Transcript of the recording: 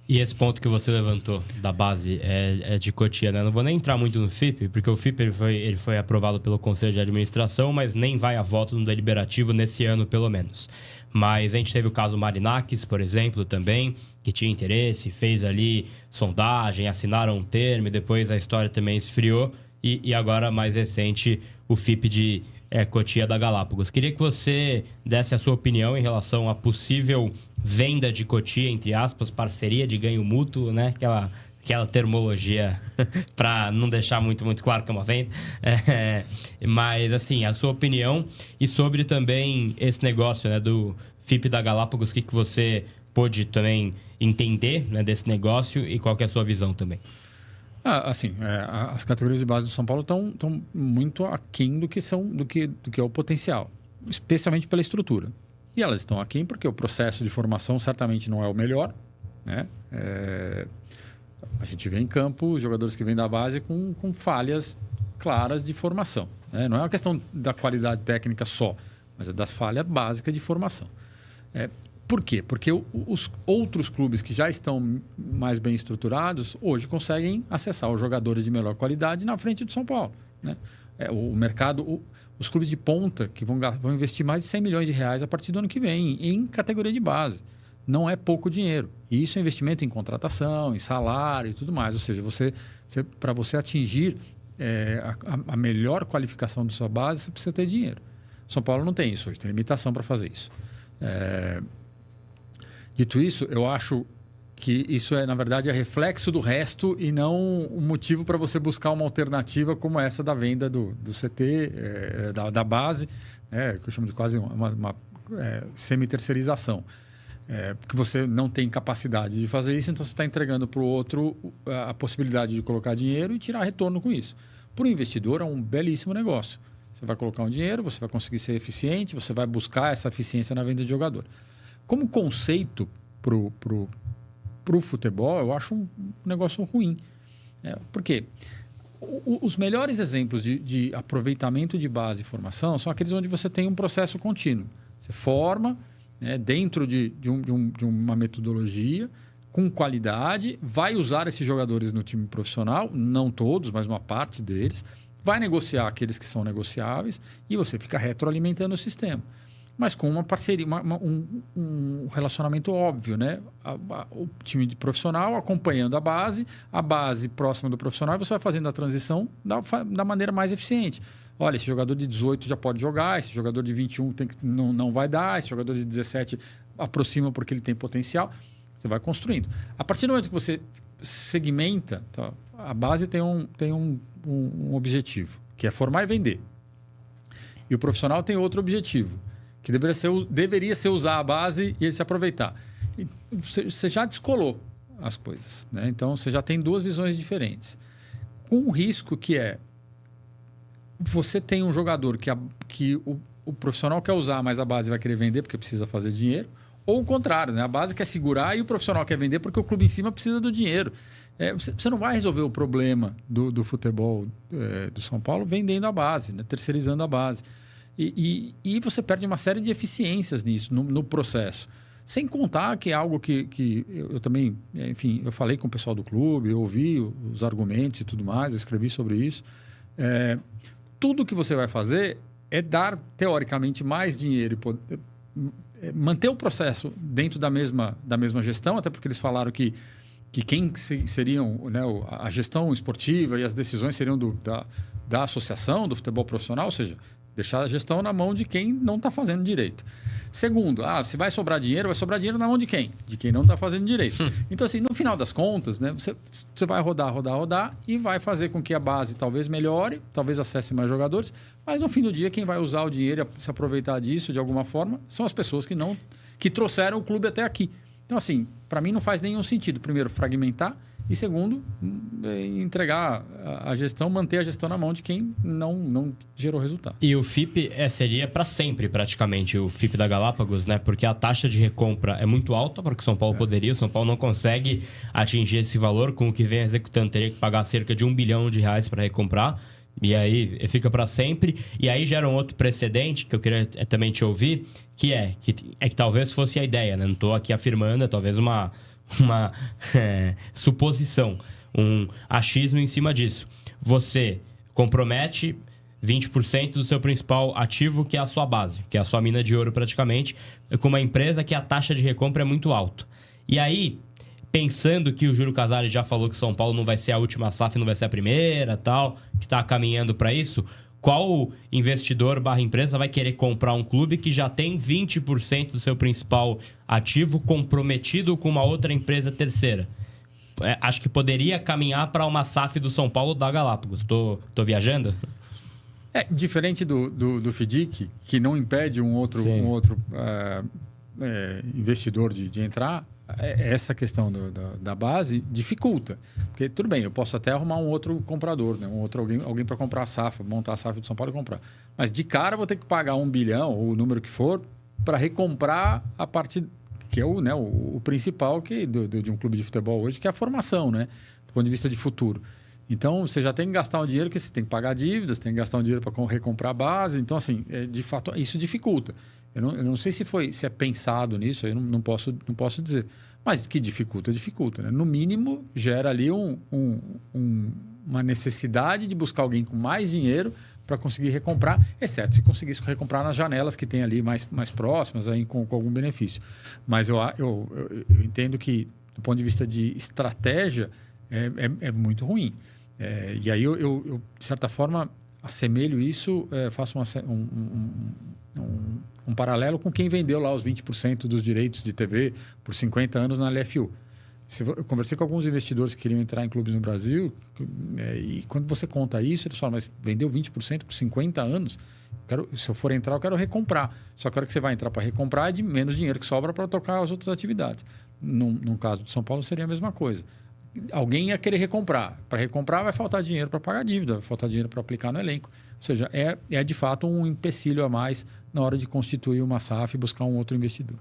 E esse ponto que você levantou da base é de Cotia, né? Não vou nem entrar muito no FIP, porque o FIP ele foi aprovado pelo Conselho de Administração, mas nem vai a voto no deliberativo nesse ano, pelo menos. Mas a gente teve o caso Marinakis, por exemplo, também, que tinha interesse, fez ali sondagem, assinaram um termo, e depois a história também esfriou. E agora, mais recente, o FIP de Cotia da Galápagos. Queria que você desse a sua opinião em relação à possível venda de Cotia, entre aspas, parceria de ganho mútuo, né? Aquela termologia para não deixar muito claro que é uma venda. Mas, assim, a sua opinião e sobre também esse negócio, né, do FIP da Galápagos, o que você pôde também entender, né, desse negócio e qual que é a sua visão também? As categorias de base do São Paulo estão muito aquém do que é o potencial, especialmente pela estrutura. E elas estão aquém porque o processo de formação certamente não é o melhor, né? A gente vê em campo jogadores que vêm da base com falhas claras de formação, né? Não é uma questão da qualidade técnica só, mas é da falha básica de formação. Por quê? Porque os outros clubes que já estão mais bem estruturados, hoje conseguem acessar os jogadores de melhor qualidade na frente do São Paulo, né? O mercado, os clubes de ponta que vão investir mais de 100 milhões de reais a partir do ano que vem em categoria de base. Não é pouco dinheiro. E isso é investimento em contratação, em salário e tudo mais. Ou seja, para você atingir a melhor qualificação da sua base, você precisa ter dinheiro. São Paulo não tem isso hoje, tem limitação para fazer isso. Dito isso, eu acho que isso na verdade, é reflexo do resto e não um motivo para você buscar uma alternativa como essa da venda do CT, da base, que eu chamo de quase uma semi-terceirização. Porque você não tem capacidade de fazer isso, então você está entregando para o outro a possibilidade de colocar dinheiro e tirar retorno com isso. Para o investidor, é um belíssimo negócio. Você vai colocar um dinheiro, você vai conseguir ser eficiente, você vai buscar essa eficiência na venda de jogador. Como conceito para o futebol, eu acho um negócio ruim. Por quê? Os melhores exemplos de aproveitamento de base e formação são aqueles onde você tem um processo contínuo. Você forma, né, dentro de uma metodologia, com qualidade, vai usar esses jogadores no time profissional, não todos, mas uma parte deles, vai negociar aqueles que são negociáveis e você fica retroalimentando o sistema. Mas com uma parceria, um relacionamento óbvio, né? O time de profissional acompanhando a base próxima do profissional, e você vai fazendo a transição da maneira mais eficiente. Olha, esse jogador de 18 já pode jogar, esse jogador de 21 não vai dar, esse jogador de 17 aproxima porque ele tem potencial. Você vai construindo. A partir do momento que você segmenta, tá, a base tem um objetivo, que é formar e vender. E o profissional tem outro objetivo, que deveria ser usar a base e ele se aproveitar. E você já descolou as coisas, né? Então, você já tem duas visões diferentes. Com um risco que você tem um jogador que o profissional quer usar, mas a base vai querer vender porque precisa fazer dinheiro, ou o contrário, né? A base quer segurar e o profissional quer vender porque o clube em cima precisa do dinheiro. Você não vai resolver o problema do futebol do São Paulo vendendo a base, né? Terceirizando a base. E você perde uma série de eficiências nisso, no processo. Sem contar que é algo que eu também, enfim, eu falei com o pessoal do clube, eu ouvi os argumentos e tudo mais, eu escrevi sobre isso. Tudo que você vai fazer é dar, teoricamente, mais dinheiro e poder, manter o processo dentro da mesma gestão, até porque eles falaram que quem seriam, né, a gestão esportiva e as decisões seriam da associação, do futebol profissional, ou seja, deixar a gestão na mão de quem não está fazendo direito. Segundo, se vai sobrar dinheiro na mão de quem? De quem não está fazendo direito. Então, assim, no final das contas, né, você vai rodar e vai fazer com que a base talvez melhore, talvez acesse mais jogadores, mas no fim do dia, quem vai usar o dinheiro e se aproveitar disso de alguma forma são as pessoas que trouxeram o clube até aqui. Então, assim, para mim não faz nenhum sentido, primeiro, fragmentar e, segundo, entregar a gestão, manter a gestão na mão de quem não gerou resultado. E o FIP seria para sempre, praticamente, o FIP da Galápagos, né? Porque a taxa de recompra é muito alta para o que o São Paulo poderia. O São Paulo não consegue atingir esse valor. Com o que vem executando, teria que pagar cerca de R$1 bilhão para recomprar. E aí fica para sempre. E aí gera um outro precedente que eu queria também te ouvir, que talvez fosse a ideia, né? Não estou aqui afirmando, é talvez uma suposição, um achismo em cima disso. Você compromete 20% do seu principal ativo, que é a sua base, que é a sua mina de ouro praticamente, com uma empresa que a taxa de recompra é muito alta. E aí, pensando que o Júlio Casares já falou que São Paulo não vai ser a última SAF, não vai ser a primeira, tal, que está caminhando para isso, qual investidor / empresa vai querer comprar um clube que já tem 20% do seu principal ativo comprometido com uma outra empresa terceira? Acho que caminhar para uma SAF do São Paulo da Galápagos. Tô viajando? Diferente do FDIC, que não impede um outro investidor de entrar, essa questão da base dificulta. Porque, tudo bem, eu posso até arrumar um outro comprador, né? Alguém para comprar a SAF, montar a SAF de São Paulo e comprar. Mas, de cara, eu vou ter que pagar 1 bilhão, ou o número que for, para recomprar a parte que é o principal de um clube de futebol hoje, que é a formação, né? Do ponto de vista de futuro. Então, você já tem que gastar um dinheiro, que você tem que pagar dívidas, tem que gastar um dinheiro para recomprar a base. Então, assim, de fato, isso dificulta. Eu não sei se é pensado nisso, eu não posso dizer. Mas que dificulta, né? No mínimo, gera ali uma necessidade de buscar alguém com mais dinheiro para conseguir recomprar, exceto se conseguisse recomprar nas janelas que tem ali mais próximas, aí, com algum benefício. Mas eu entendo que, do ponto de vista de estratégia, é muito ruim. E aí eu, de certa forma, assemelho isso, faço um paralelo com quem vendeu lá os 20% dos direitos de TV por 50 anos na LFU. Eu conversei com alguns investidores que queriam entrar em clubes no Brasil, e quando você conta isso, eles falam, mas vendeu 20% por 50 anos? Se eu for entrar, eu quero recomprar. Só que a hora que você vai entrar para recomprar é de menos dinheiro que sobra para tocar as outras atividades. No caso de São Paulo, seria a mesma coisa. Alguém ia querer recomprar. Para recomprar, vai faltar dinheiro para pagar a dívida, vai faltar dinheiro para aplicar no elenco. Ou seja, é de fato um empecilho a mais na hora de constituir uma SAF e buscar um outro investidor.